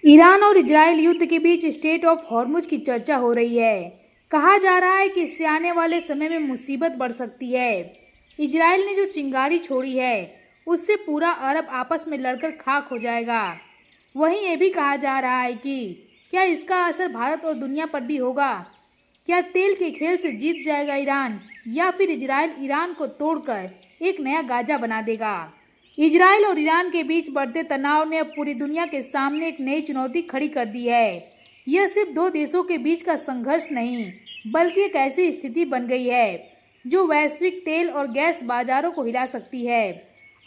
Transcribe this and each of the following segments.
Iran और Israel युद्ध के बीच स्टेट ऑफ हॉर्मुज की चर्चा हो रही है। कहा जा रहा है कि इससे आने वाले समय में मुसीबत बढ़ सकती है। इजरायल ने जो चिंगारी छोड़ी है उससे पूरा अरब आपस में लड़कर खाक हो जाएगा। वहीं ये भी कहा जा रहा है कि क्या इसका असर भारत और दुनिया पर भी होगा। क्या तेल के खेल से जीत जाएगा ईरान, या फिर इजरायल ईरान को तोड़कर एक नया गाजा बना देगा। इजरायल और ईरान के बीच बढ़ते तनाव ने अब पूरी दुनिया के सामने एक नई चुनौती खड़ी कर दी है। यह सिर्फ दो देशों के बीच का संघर्ष नहीं, बल्कि एक ऐसी स्थिति बन गई है जो वैश्विक तेल और गैस बाजारों को हिला सकती है।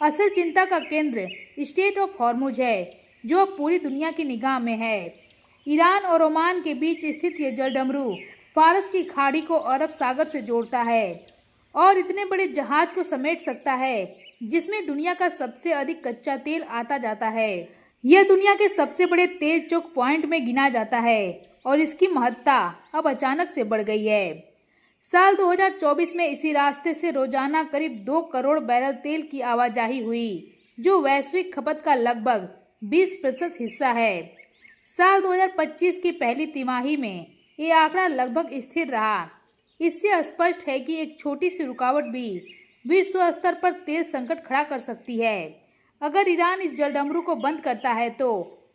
असल चिंता का केंद्र स्टेट ऑफ हॉर्मुज है, जो अब पूरी दुनिया की निगाह में है। ईरान और ओमान के बीच स्थित यह जलडमरू फारस की खाड़ी को अरब सागर से जोड़ता है और इतने बड़े जहाज को समेट सकता है जिसमें दुनिया का सबसे अधिक कच्चा तेल आता जाता है। यह दुनिया के सबसे बड़े तेल चोक पॉइंट में गिना जाता है और इसकी महत्ता अब अचानक से बढ़ गई है। साल 2024 में इसी रास्ते से रोजाना करीब 2 करोड़ बैरल तेल की आवाजाही हुई, जो वैश्विक खपत का लगभग 20% हिस्सा है। साल 2025 की पहली तिमाही में ये आंकड़ा लगभग स्थिर रहा। इससे स्पष्ट है कि एक छोटी सी रुकावट भी विश्व स्तर पर तेल संकट खड़ा कर सकती है। अगर ईरान इस जलडमरू को बंद करता है तो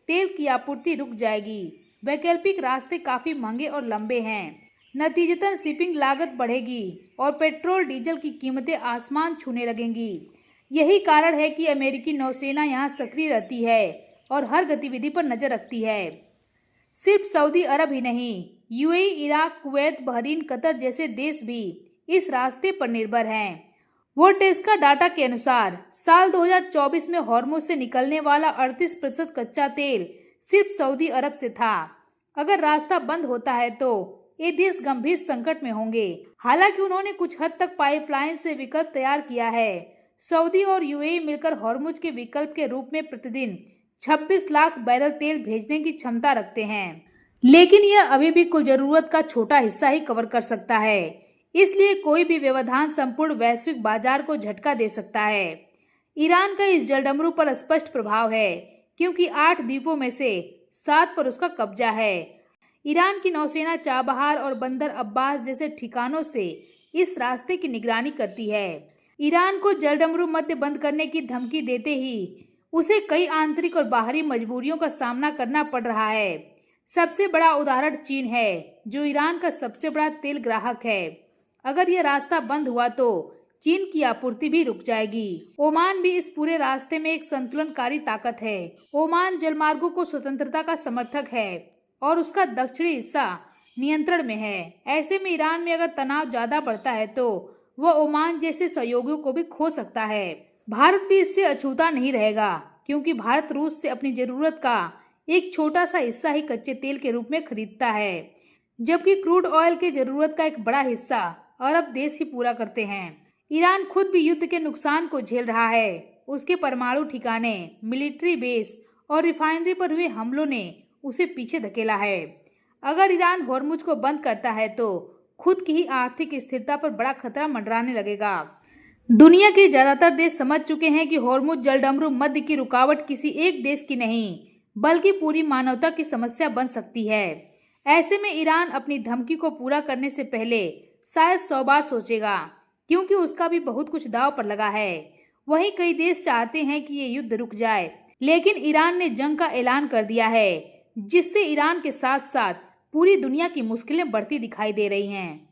तेल की आपूर्ति रुक जाएगी। वैकल्पिक रास्ते काफी महंगे और लंबे हैं। नतीजतन शिपिंग लागत बढ़ेगी और पेट्रोल डीजल की कीमतें आसमान छूने लगेंगी। यही कारण है कि अमेरिकी नौसेना यहाँ सक्रिय रहती है और हर गतिविधि पर नजर रखती है। सिर्फ सऊदी अरब ही नहीं, UAE, Iraq, Kuwait, Bahrain, Qatar जैसे देश भी इस रास्ते पर निर्भर हैं। वोल्टेस्का डाटा के अनुसार साल 2024 में हॉर्मुज से निकलने वाला 38% कच्चा तेल सिर्फ सऊदी अरब से था। अगर रास्ता बंद होता है तो ये देश गंभीर संकट में होंगे। हालांकि उन्होंने कुछ हद तक पाइपलाइन से विकल्प तैयार किया है। सऊदी और यूएई मिलकर हॉर्मुज के विकल्प के रूप में प्रतिदिन 26 लाख बैरल तेल भेजने की क्षमता रखते हैं, लेकिन यह अभी भी कुल जरूरत का छोटा हिस्सा ही कवर कर सकता है। इसलिए कोई भी व्यवधान संपूर्ण वैश्विक बाजार को झटका दे सकता है। ईरान का इस जलडमरू पर स्पष्ट प्रभाव है, क्योंकि 8 द्वीपों में से 7 पर उसका कब्जा है। ईरान की नौसेना चाबहार और बंदर अब्बास जैसे ठिकानों से इस रास्ते की निगरानी करती है। ईरान को जलडमरू मध्य बंद करने की धमकी देते ही उसे कई आंतरिक और बाहरी मजबूरियों का सामना करना पड़ रहा है। सबसे बड़ा उदाहरण चीन है, जो ईरान का सबसे बड़ा तेल ग्राहक है। अगर यह रास्ता बंद हुआ तो चीन की आपूर्ति भी रुक जाएगी। ओमान भी इस पूरे रास्ते में एक संतुलनकारी ताकत है। ओमान जलमार्गों को स्वतंत्रता का समर्थक है और उसका दक्षिणी हिस्सा नियंत्रण में है। ऐसे में ईरान में अगर तनाव ज्यादा बढ़ता है तो वह ओमान जैसे सहयोगियों को भी खो सकता है। भारत भी इससे अछूता नहीं रहेगा, क्योंकि भारत रूस से अपनी जरूरत का एक छोटा सा हिस्सा ही कच्चे तेल के रूप में खरीदता है, जबकि क्रूड ऑयल की जरूरत का एक बड़ा हिस्सा अरब देश ही पूरा करते हैं। ईरान खुद भी युद्ध के नुकसान को झेल रहा है। उसके परमाणु ठिकाने, मिलिट्री बेस और रिफाइनरी पर हुए हमलों ने उसे पीछे धकेला है। अगर ईरान हॉर्मुज को बंद करता है तो खुद की ही आर्थिक स्थिरता पर बड़ा खतरा मंडराने लगेगा। दुनिया के ज्यादातर देश समझ चुके हैं कि हॉर्मुज जलडमरू मध्य की रुकावट किसी एक देश की नहीं, बल्कि पूरी मानवता की समस्या बन सकती है। ऐसे में ईरान अपनी धमकी को पूरा करने से पहले शायद 100 बार सोचेगा, क्योंकि उसका भी बहुत कुछ दांव पर लगा है। वहीं कई देश चाहते हैं कि ये युद्ध रुक जाए, लेकिन ईरान ने जंग का ऐलान कर दिया है, जिससे ईरान के साथ साथ पूरी दुनिया की मुश्किलें बढ़ती दिखाई दे रही हैं।